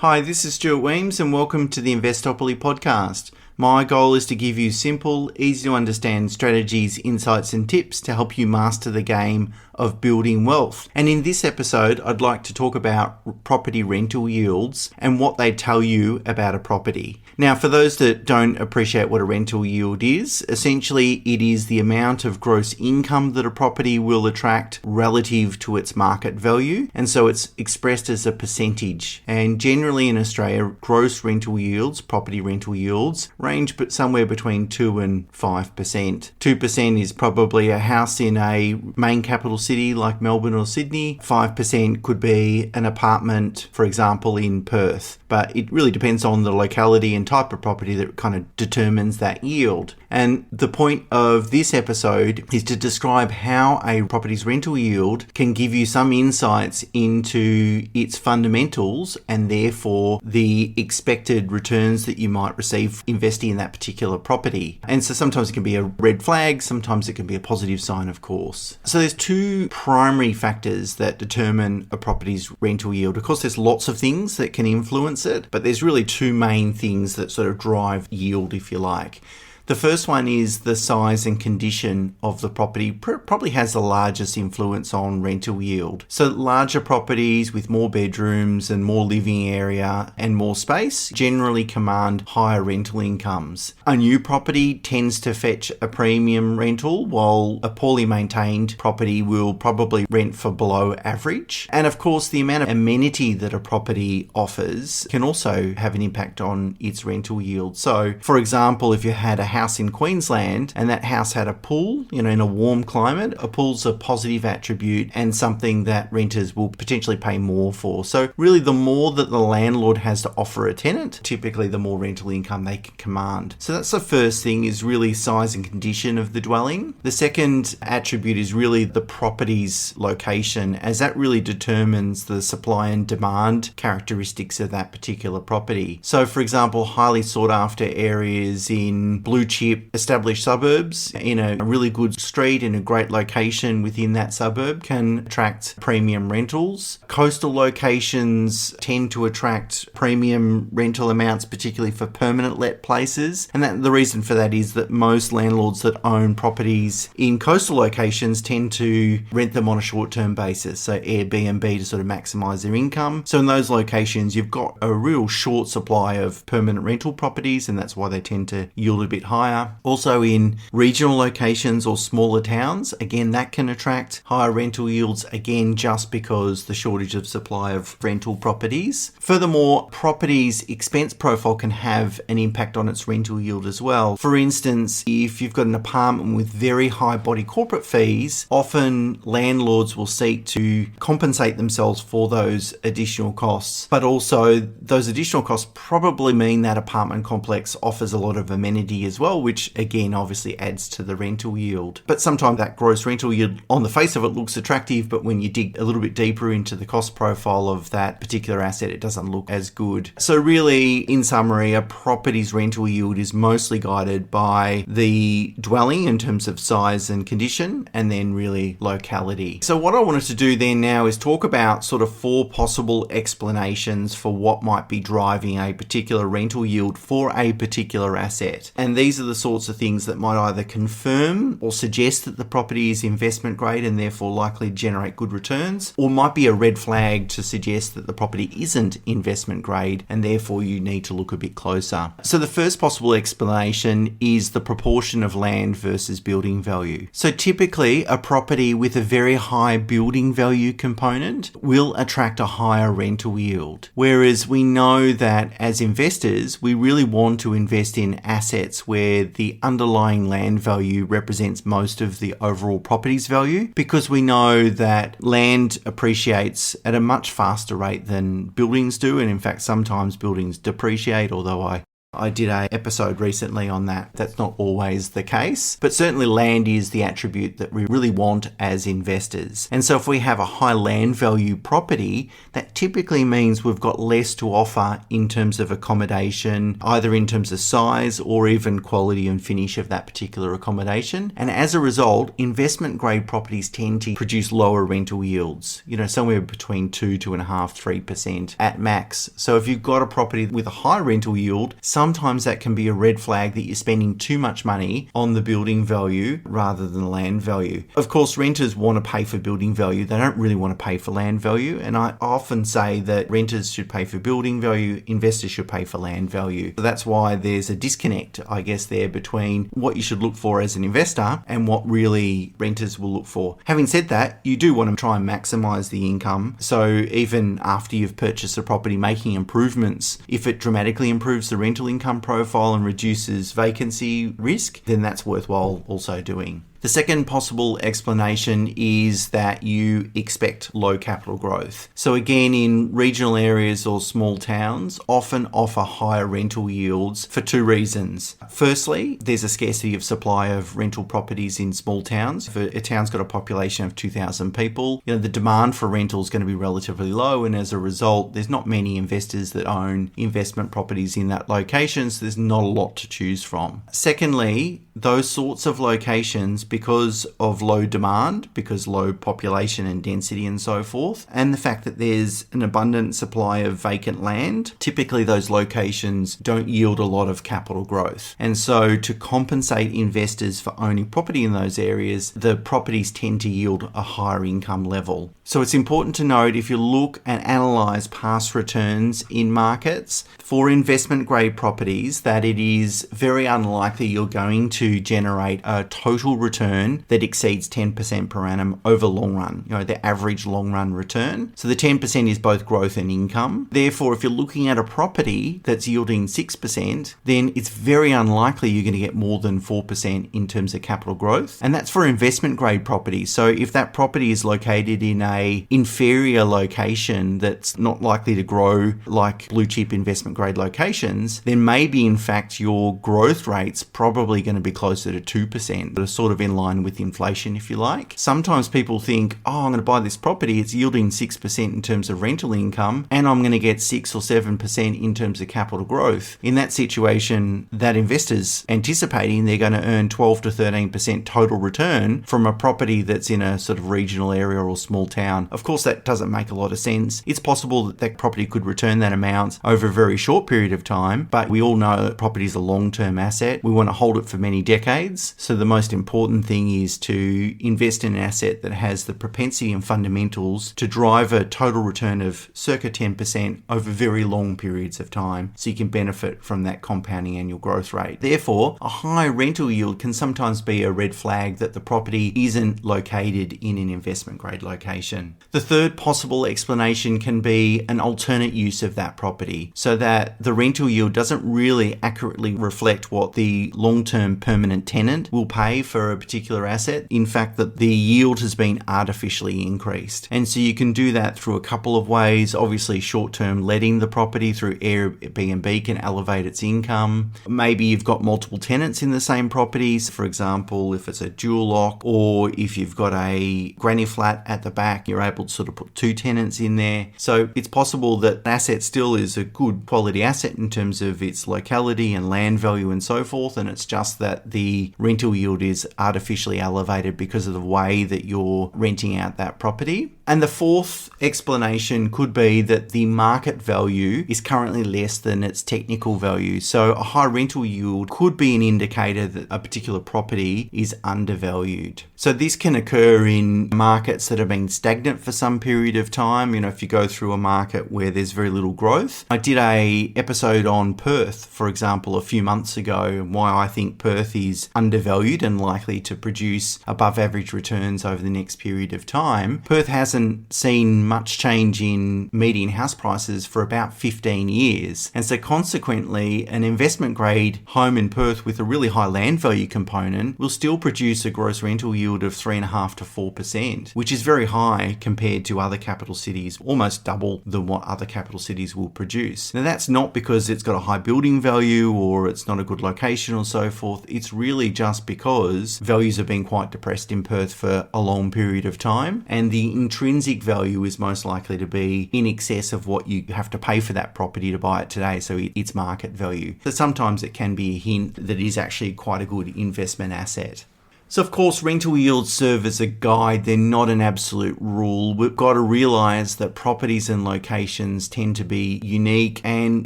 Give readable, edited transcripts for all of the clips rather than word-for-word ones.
Hi, this is Stuart Weems and welcome to the Investopoly podcast. My goal is to give you simple, easy to understand strategies, insights and tips to help you master the game of building wealth. And in this episode, I'd like to talk about property rental yields and what they tell you about a property. Now, for those that don't appreciate what a rental yield is, essentially it is the amount of gross income that a property will attract relative to its market value. And so it's expressed as a percentage. And generally in Australia, gross rental yields, property rental yields, range somewhere between 2 and 5%. 2% is probably a house in a main capital city like Melbourne or Sydney. 5% could be an apartment, for example, in Perth. But it really depends on the locality and type of property that kind of determines that yield. And the point of this episode is to describe how a property's rental yield can give you some insights into its fundamentals and therefore the expected returns that you might receive investing in that particular property. And so sometimes it can be a red flag, sometimes it can be a positive sign, of course. So there's two primary factors that determine a property's rental yield. Of course, there's lots of things that can influence it, but there's really two main things that sort of drive yield, if you like. The first one is the size and condition of the property probably has the largest influence on rental yield. So larger properties with more bedrooms and more living area and more space generally command higher rental incomes. A new property tends to fetch a premium rental, while a poorly maintained property will probably rent for below average. And of course, the amount of amenity that a property offers can also have an impact on its rental yield. So for example, if you had a house in Queensland and that house had a pool, in a warm climate, a pool's a positive attribute and something that renters will potentially pay more for. So really the more that the landlord has to offer a tenant, typically the more rental income they can command. So that's the first thing, is really size and condition of the dwelling. The second attribute is really the property's location, as that really determines the supply and demand characteristics of that particular property. So for example, highly sought after areas in blue chip established suburbs in a really good street in a great location within that suburb can attract premium rentals. Coastal locations tend to attract premium rental amounts, particularly for permanent let places. And the reason for that is that most landlords that own properties in coastal locations tend to rent them on a short-term basis, so Airbnb, to sort of maximize their income. So in those locations, you've got a real short supply of permanent rental properties, and that's why they tend to yield a bit higher. Also in regional locations or smaller towns, again, that can attract higher rental yields, again, just because the shortage of supply of rental properties. Furthermore, property's expense profile can have an impact on its rental yield as well. For instance, if you've got an apartment with very high body corporate fees, often landlords will seek to compensate themselves for those additional costs. But also, those additional costs probably mean that apartment complex offers a lot of amenity as well, which again obviously adds to the rental yield. But sometimes that gross rental yield on the face of it looks attractive, but when you dig a little bit deeper into the cost profile of that particular asset, it doesn't look as good. So really, in summary, a property's rental yield is mostly guided by the dwelling in terms of size and condition, and then really locality. So what I wanted to do then now is talk about sort of four possible explanations for what might be driving a particular rental yield for a particular asset. And these are the sorts of things that might either confirm or suggest that the property is investment grade and therefore likely to generate good returns, or might be a red flag to suggest that the property isn't investment grade and therefore you need to look a bit closer. So the first possible explanation is the proportion of land versus building value. So typically a property with a very high building value component will attract a higher rental yield. Whereas we know that as investors, we really want to invest in assets where the underlying land value represents most of the overall property's value, because we know that land appreciates at a much faster rate than buildings do. And in fact, sometimes buildings depreciate, although I I did an episode recently on that. That's not always the case, but certainly land is the attribute that we really want as investors. And so if we have a high land value property, that typically means we've got less to offer in terms of accommodation, either in terms of size or even quality and finish of that particular accommodation. And as a result, investment grade properties tend to produce lower rental yields, somewhere between 2.5%, 3% at max. So if you've got a property with a high rental yield, sometimes that can be a red flag that you're spending too much money on the building value rather than land value. Of course, renters want to pay for building value. They don't really want to pay for land value. And I often say that renters should pay for building value, investors should pay for land value. So that's why there's a disconnect, I guess, there between what you should look for as an investor and what really renters will look for. Having said that, you do want to try and maximize the income. So even after you've purchased a property, making improvements, if it dramatically improves the rental income profile and reduces vacancy risk, then that's worthwhile also doing. The second possible explanation is that you expect low capital growth. So again, in regional areas or small towns, often offer higher rental yields for two reasons. Firstly, there's a scarcity of supply of rental properties in small towns. If a town's got a population of 2,000 people, the demand for rental is going to be relatively low, and as a result, there's not many investors that own investment properties in that location, so there's not a lot to choose from. Secondly, those sorts of locations, because of low demand, because low population and density and so forth, and the fact that there's an abundant supply of vacant land, typically those locations don't yield a lot of capital growth. And so to compensate investors for owning property in those areas, the properties tend to yield a higher income level. So it's important to note, if you look and analyse past returns in markets for investment grade properties, that it is very unlikely you're going to generate a total return that exceeds 10% per annum over long run, the average long run return. So the 10% is both growth and income. Therefore, if you're looking at a property that's yielding 6%, then it's very unlikely you're going to get more than 4% in terms of capital growth. And that's for investment grade properties. So if that property is located in a inferior location that's not likely to grow like blue chip investment grade locations, then maybe in fact your growth rate's probably going to be closer to 2%, but are sort of in line with inflation, if you like. Sometimes people think, I'm going to buy this property, it's yielding 6% in terms of rental income, and I'm going to get 6 or 7% in terms of capital growth. In that situation, that investor's anticipating they're going to earn 12 to 13% total return from a property that's in a sort of regional area or small town. Of course, that doesn't make a lot of sense. It's possible that that property could return that amount over a very short period of time, but we all know that property is a long-term asset. We want to hold it for many decades. So the most important thing is to invest in an asset that has the propensity and fundamentals to drive a total return of circa 10% over very long periods of time, so you can benefit from that compounding annual growth rate. Therefore, a high rental yield can sometimes be a red flag that the property isn't located in an investment grade location. The third possible explanation can be an alternate use of that property, so that the rental yield doesn't really accurately reflect what the long-term permanent tenant will pay for a particular asset. In fact, that the yield has been artificially increased. And so you can do that through a couple of ways. Obviously, short-term letting the property through Airbnb can elevate its income. Maybe you've got multiple tenants in the same properties, for example, if it's a dual lock, or if you've got a granny flat at the back, you're able to sort of put two tenants in there. So it's possible that an asset still is a good quality asset in terms of its locality and land value and so forth, and it's just that the rental yield is artificially elevated because of the way that you're renting out that property. And the fourth explanation could be that the market value is currently less than its technical value. So a high rental yield could be an indicator that a particular property is undervalued. So this can occur in markets that have been stagnant for some period of time. If you go through a market where there's very little growth. I did a episode on Perth, for example, a few months ago, why I think Perth is undervalued and likely to produce above average returns over the next period of time. Perth hasn't hasn't seen much change in median house prices for about 15 years. And so consequently, an investment grade home in Perth with a really high land value component will still produce a gross rental yield of 3.5% to 4%, which is very high compared to other capital cities, almost double than what other capital cities will produce. Now that's not because it's got a high building value or it's not a good location or so forth. It's really just because values have been quite depressed in Perth for a long period of time, and the intrinsic value is most likely to be in excess of what you have to pay for that property to buy it today, so its market value. So sometimes it can be a hint that it is actually quite a good investment asset. So of course, rental yields serve as a guide. They're not an absolute rule. We've got to realise that properties and locations tend to be unique, and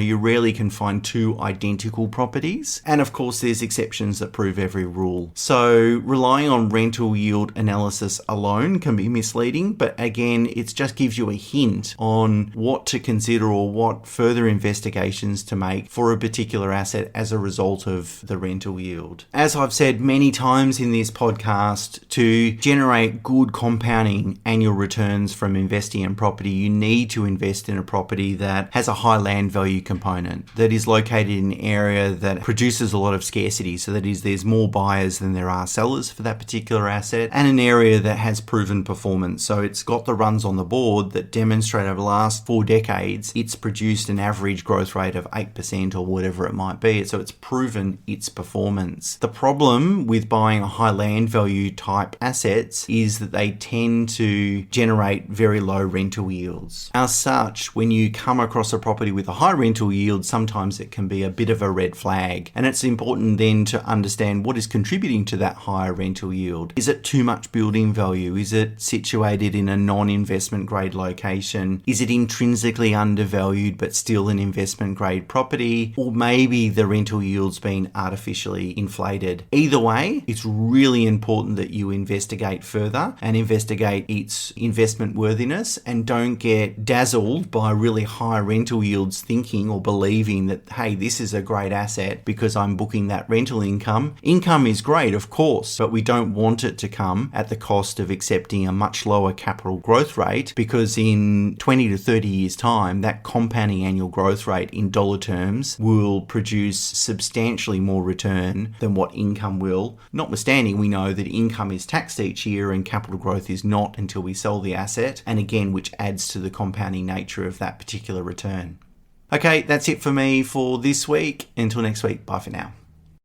you rarely can find two identical properties. And of course, there's exceptions that prove every rule. So relying on rental yield analysis alone can be misleading, but again, it just gives you a hint on what to consider or what further investigations to make for a particular asset as a result of the rental yield. As I've said many times in this podcast, to generate good compounding annual returns from investing in property, you need to invest in a property that has a high land value component, that is located in an area that produces a lot of scarcity, so that is, there's more buyers than there are sellers for that particular asset, and an area that has proven performance. So it's got the runs on the board that demonstrate over the last 4 decades it's produced an average growth rate of 8% or whatever it might be. So it's proven its performance. The problem with buying a high land value type assets is that they tend to generate very low rental yields. As such, when you come across a property with a high rental yield, sometimes it can be a bit of a red flag. And it's important then to understand what is contributing to that higher rental yield. Is it too much building value? Is it situated in a non-investment grade location? Is it intrinsically undervalued but still an investment grade property? Or maybe the rental yield's been artificially inflated. Either way, it's really important that you investigate further and investigate its investment worthiness, and don't get dazzled by really high rental yields thinking or believing that, hey, this is a great asset because I'm booking that rental income. Income is great, of course, but we don't want it to come at the cost of accepting a much lower capital growth rate, because in 20 to 30 years time, that compounding annual growth rate in dollar terms will produce substantially more return than what income will. Notwithstanding, we know that income is taxed each year and capital growth is not until we sell the asset, and again, which adds to the compounding nature of that particular return. Okay, that's it for me for this week. Until next week, bye for now.